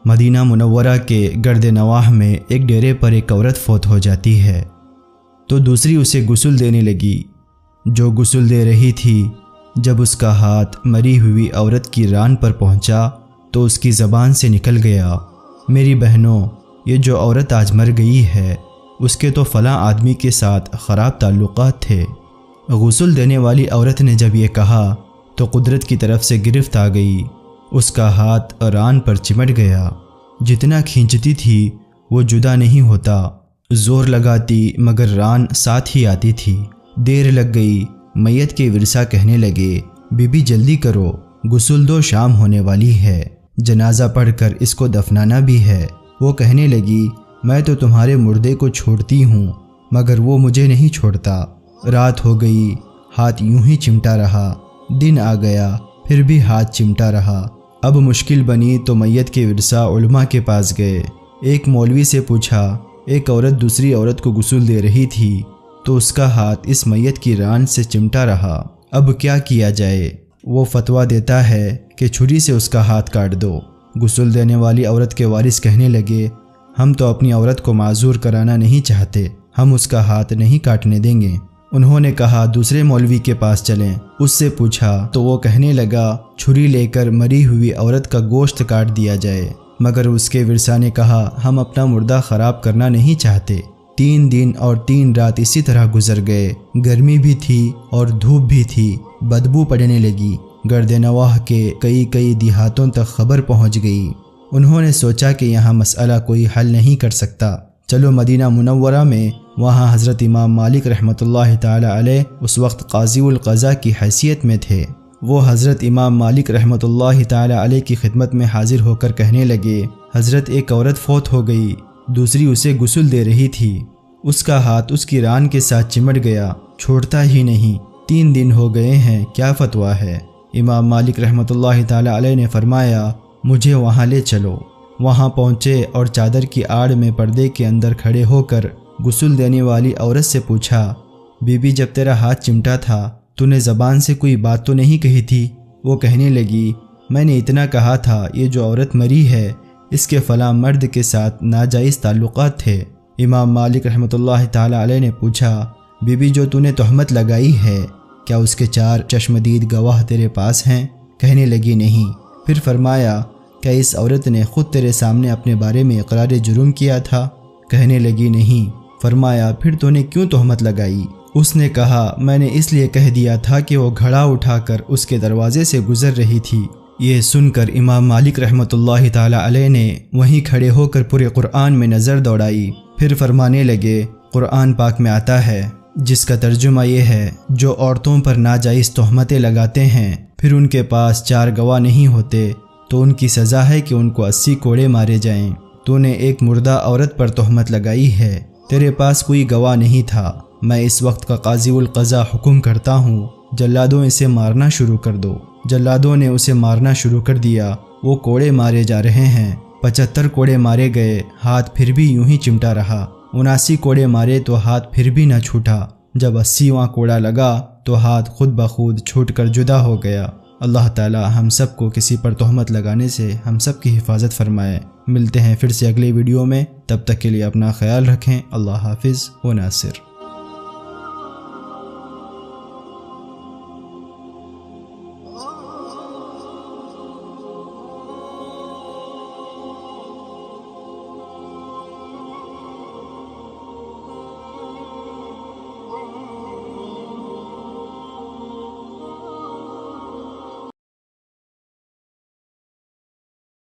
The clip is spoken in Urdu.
مدینہ منورہ کے گرد نواح میں ایک ڈیرے پر ایک عورت فوت ہو جاتی ہے تو دوسری اسے غسل دینے لگی۔ جو غسل دے رہی تھی، جب اس کا ہاتھ مری ہوئی عورت کی ران پر پہنچا تو اس کی زبان سے نکل گیا، میری بہنوں، یہ جو عورت آج مر گئی ہے اس کے تو فلاں آدمی کے ساتھ خراب تعلقات تھے۔ غسل دینے والی عورت نے جب یہ کہا تو قدرت کی طرف سے گرفت آ گئی، اس کا ہاتھ ران پر چمٹ گیا، جتنا کھینچتی تھی وہ جدا نہیں ہوتا، زور لگاتی مگر ران ساتھ ہی آتی تھی۔ دیر لگ گئی، میت کے ورثہ کہنے لگے، بی بی جلدی کرو، غسل دو، شام ہونے والی ہے، جنازہ پڑھ کر اس کو دفنانا بھی ہے۔ وہ کہنے لگی، میں تو تمہارے مردے کو چھوڑتی ہوں مگر وہ مجھے نہیں چھوڑتا۔ رات ہو گئی، ہاتھ یوں ہی چمٹا رہا، دن آ گیا، پھر بھی ہاتھ چمٹا رہا۔ اب مشکل بنی تو میت کے ورثہ علماء کے پاس گئے۔ ایک مولوی سے پوچھا، ایک عورت دوسری عورت کو غسل دے رہی تھی تو اس کا ہاتھ اس میت کی ران سے چمٹا رہا، اب کیا کیا جائے؟ وہ فتویٰ دیتا ہے کہ چھری سے اس کا ہاتھ کاٹ دو۔ غسل دینے والی عورت کے وارث کہنے لگے، ہم تو اپنی عورت کو معذور کرانا نہیں چاہتے، ہم اس کا ہاتھ نہیں کاٹنے دیں گے۔ انہوں نے کہا دوسرے مولوی کے پاس چلیں، اس سے پوچھا تو وہ کہنے لگا چھری لے کر مری ہوئی عورت کا گوشت کاٹ دیا جائے، مگر اس کے ورثہ نے کہا ہم اپنا مردہ خراب کرنا نہیں چاہتے۔ 3 دن اور 3 رات اسی طرح گزر گئے، گرمی بھی تھی اور دھوپ بھی تھی، بدبو پڑنے لگی، گرد نواح کے کئی دیہاتوں تک خبر پہنچ گئی۔ انہوں نے سوچا کہ یہاں مسئلہ کوئی حل نہیں کر سکتا، چلو مدینہ منورہ میں، وہاں حضرت امام مالک رحمۃ اللہ تعالی علیہ اس وقت قاضی القضاء کی حیثیت میں تھے۔ وہ حضرت امام مالک رحمۃ اللہ تعالی علیہ کی خدمت میں حاضر ہو کر کہنے لگے، حضرت ایک عورت فوت ہو گئی، دوسری اسے غسل دے رہی تھی، اس کا ہاتھ اس کی ران کے ساتھ چمٹ گیا، چھوڑتا ہی نہیں، 3 دن ہو گئے ہیں، کیا فتویٰ ہے؟ امام مالک رحمۃ اللہ تعالی علیہ نے فرمایا، مجھے وہاں لے چلو۔ وہاں پہنچے اور چادر کی آڑ میں پردے کے اندر کھڑے ہو کر غسل دینے والی عورت سے پوچھا، بی بی جب تیرا ہاتھ چمٹا تھا تو نے زبان سے کوئی بات تو نہیں کہی تھی؟ وہ کہنے لگی، میں نے اتنا کہا تھا یہ جو عورت مری ہے اس کے فلاں مرد کے ساتھ ناجائز تعلقات تھے۔ امام مالک رحمۃ اللہ تعالی علیہ نے پوچھا، بی بی جو تو نے تہمت لگائی ہے کیا اس کے 4 چشمدید گواہ تیرے پاس ہیں؟ کہنے لگی نہیں۔ پھر فرمایا، کیا اس عورت نے خود تیرے سامنے اپنے بارے میں اقرار جرم کیا تھا؟ کہنے لگی نہیں۔ فرمایا، پھر تو نے کیوں تہمت لگائی؟ اس نے کہا، میں نے اس لیے کہہ دیا تھا کہ وہ گھڑا اٹھا کر اس کے دروازے سے گزر رہی تھی۔ یہ سن کر امام مالک رحمۃ اللہ تعالی علیہ نے وہیں کھڑے ہو کر پورے قرآن میں نظر دوڑائی، پھر فرمانے لگے، قرآن پاک میں آتا ہے جس کا ترجمہ یہ ہے، جو عورتوں پر ناجائز تہمتیں لگاتے ہیں پھر ان کے پاس 4 گواہ نہیں ہوتے تو ان کی سزا ہے کہ ان کو 80 کوڑے مارے جائیں۔ تو نے ایک مردہ عورت پر تہمت لگائی ہے، تیرے پاس کوئی گواہ نہیں تھا، میں اس وقت کا قاضی القضاء حکم کرتا ہوں، جلادوں اسے مارنا شروع کر دو۔ جلادوں نے اسے مارنا شروع کر دیا، وہ کوڑے مارے جا رہے ہیں، 75 کوڑے مارے گئے، ہاتھ پھر بھی یوں ہی چمٹا رہا، 79 کوڑے مارے تو ہاتھ پھر بھی نہ چھوٹا، جب 80واں کوڑا لگا تو ہاتھ خود بخود چھوٹ کر جدا ہو گیا۔ اللہ تعالی ہم سب کو کسی پر تہمت لگانے سے ہم سب کی حفاظت فرمائے۔ ملتے ہیں پھر سے اگلے ویڈیو میں، تب تک کے لیے اپنا خیال رکھیں۔ اللہ حافظ و ناصر۔